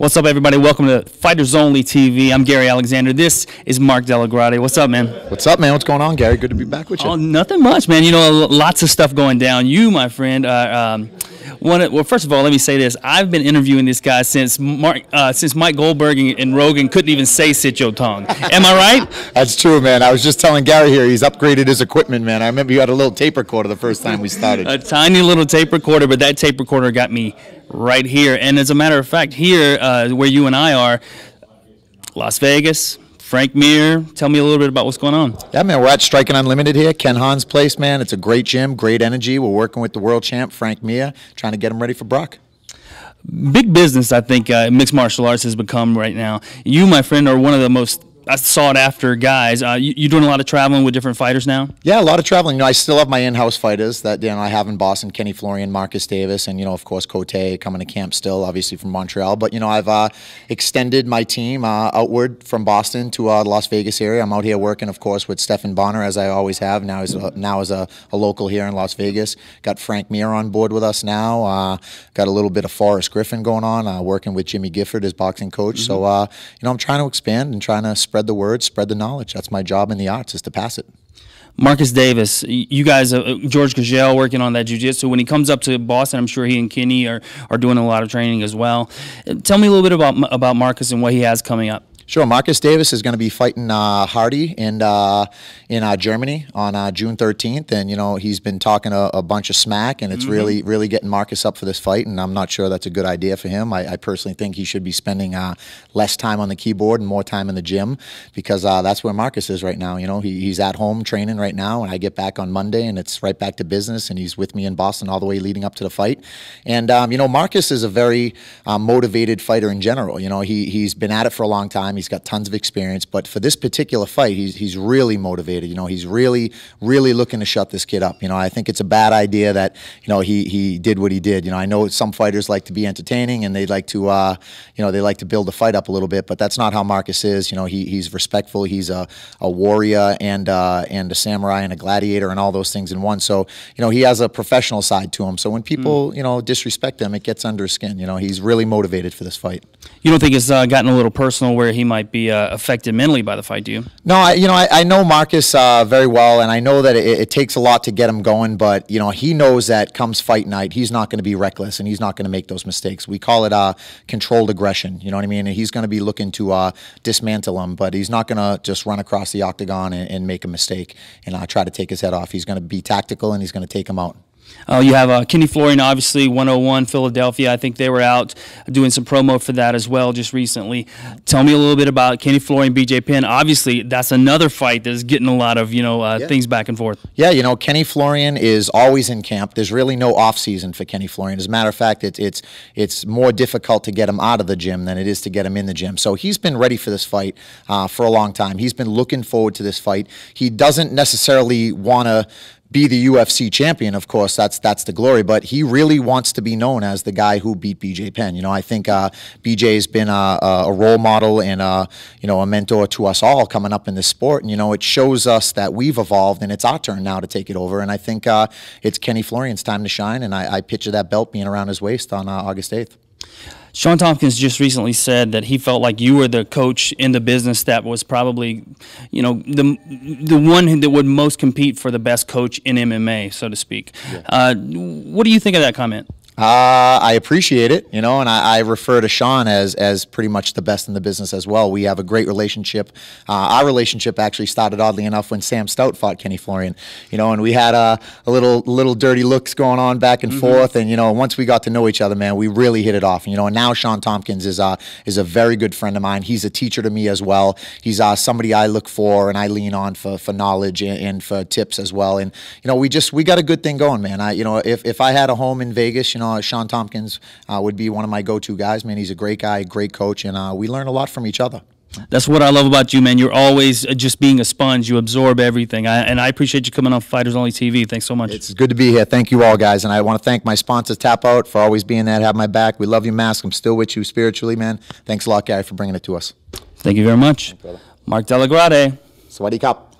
What's up, everybody? Welcome to Fighters Only TV. I'm Gary Alexander. This is Mark Dellagrotte. What's up, man? What's up, man? What's going on, Gary? Good to be back with you. Oh, nothing much, man. You know, lots of stuff going down. You, my friend, well, first of all, let me say this. I've been interviewing this guy since Mike Goldberg and Rogan couldn't even say "sit your tongue." Am I right? That's true, man. I was just telling Gary here, he's upgraded his equipment, man. I remember you had a little tape recorder the first time we started. A tiny little tape recorder, but that tape recorder got me right here. And as a matter of fact, here where you and I are, Las Vegas, Frank Mir, tell me a little bit about what's going on. Yeah, man, we're at Striking Unlimited here, Ken Han's place, man. It's a great gym, great energy. We're working with the world champ, Frank Mir, trying to get him ready for Brock. Big business, I think, mixed martial arts has become right now. You, my friend, are one of the most sought-after guys. You doing a lot of traveling with different fighters now? Yeah, a lot of traveling. You know, I still have my in-house fighters that I have in Boston, Kenny Florian, Marcus Davis, and, of course, Cote coming to camp still, obviously from Montreal. But, I've extended my team outward from Boston to the Las Vegas area. I'm out here working, of course, with Stephan Bonner, as I always have, now as a local here in Las Vegas. Got Frank Mir on board with us now. Got a little bit of Forrest Griffin going on, working with Jimmy Gifford as boxing coach. So, I'm trying to expand and trying to spread the word, spread the knowledge. That's my job in the arts, is to pass it. Marcus Davis, you guys, George Gagel working on that jiu-jitsu. When he comes up to Boston, I'm sure he and Kenny are doing a lot of training as well. Tell me a little bit about Marcus and what he has coming up. Sure. Marcus Davis is going to be fighting Hardy in Germany on June 13th, and he's been talking a bunch of smack, and it's really getting Marcus up for this fight, and I'm not sure that's a good idea for him. I personally think he should be spending less time on the keyboard and more time in the gym, because that's where Marcus is right now. He's at home training right now, and I get back on Monday, and it's right back to business, and he's with me in Boston all the way leading up to the fight. And Marcus is a very motivated fighter in general. He's been at it for a long time. He's got tons of experience, but for this particular fight, he's really motivated. He's really looking to shut this kid up. I think it's a bad idea that he did what he did. I know some fighters like to be entertaining and they like to they like to build the fight up a little bit, but that's not how Marcus is. He's respectful. He's a warrior and a samurai and a gladiator and all those things in one. So he has a professional side to him. So when people disrespect him, it gets under his skin. He's really motivated for this fight. You don't think it's gotten a little personal where he might be affected mentally by the fight, do you? No, I know Marcus very well, and I know that it takes a lot to get him going, but he knows that comes fight night, he's not going to be reckless, and he's not going to make those mistakes. We call it controlled aggression, you know what I mean? And he's going to be looking to dismantle him, but he's not going to just run across the octagon and make a mistake and try to take his head off. He's going to be tactical, and he's going to take him out. You have Kenny Florian, obviously, 101, Philadelphia. I think they were out doing some promo for that as well just recently. Tell me a little bit about Kenny Florian, BJ Penn. Obviously, that's another fight that's getting a lot of, things back and forth. Yeah, Kenny Florian is always in camp. There's really no off-season for Kenny Florian. As a matter of fact, it's more difficult to get him out of the gym than it is to get him in the gym. So he's been ready for this fight for a long time. He's been looking forward to this fight. He doesn't necessarily want to be the UFC champion, of course, that's the glory, but he really wants to be known as the guy who beat BJ Penn. I think BJ's been a role model and a mentor to us all coming up in this sport, and it shows us that we've evolved, and it's our turn now to take it over. And I think it's Kenny Florian's time to shine, and I picture that belt being around his waist on August 8th. Sean Tompkins just recently said that he felt like you were the coach in the business that was probably, the one that would most compete for the best coach in MMA, so to speak. Yeah. What do you think of that comment? I appreciate it, and I refer to Sean as pretty much the best in the business as well. We have a great relationship. Our relationship actually started, oddly enough, when Sam Stout fought Kenny Florian, and we had a little dirty looks going on back and forth, and once we got to know each other, man, we really hit it off. And now Sean Tompkins is a very good friend of mine. He's a teacher to me as well. He's somebody I look for and I lean on for knowledge and for tips as well. And we got a good thing going, man. If I had a home in Vegas, Sean Tompkins would be one of my go-to guys, man. He's a great guy, great coach, and we learn a lot from each other. That's what I love about you, man. You're always just being a sponge. You absorb everything. And I appreciate you coming on Fighters Only TV. Thanks so much. It's good to be here. Thank you all, guys. And I want to thank my sponsor, Tap Out, for always being there to have my back. We love you, Mask. I'm still with you spiritually, man. Thanks a lot, Gary, for bringing it to us. Thank you very much. Mark Dellagrotte. Swadee Cup.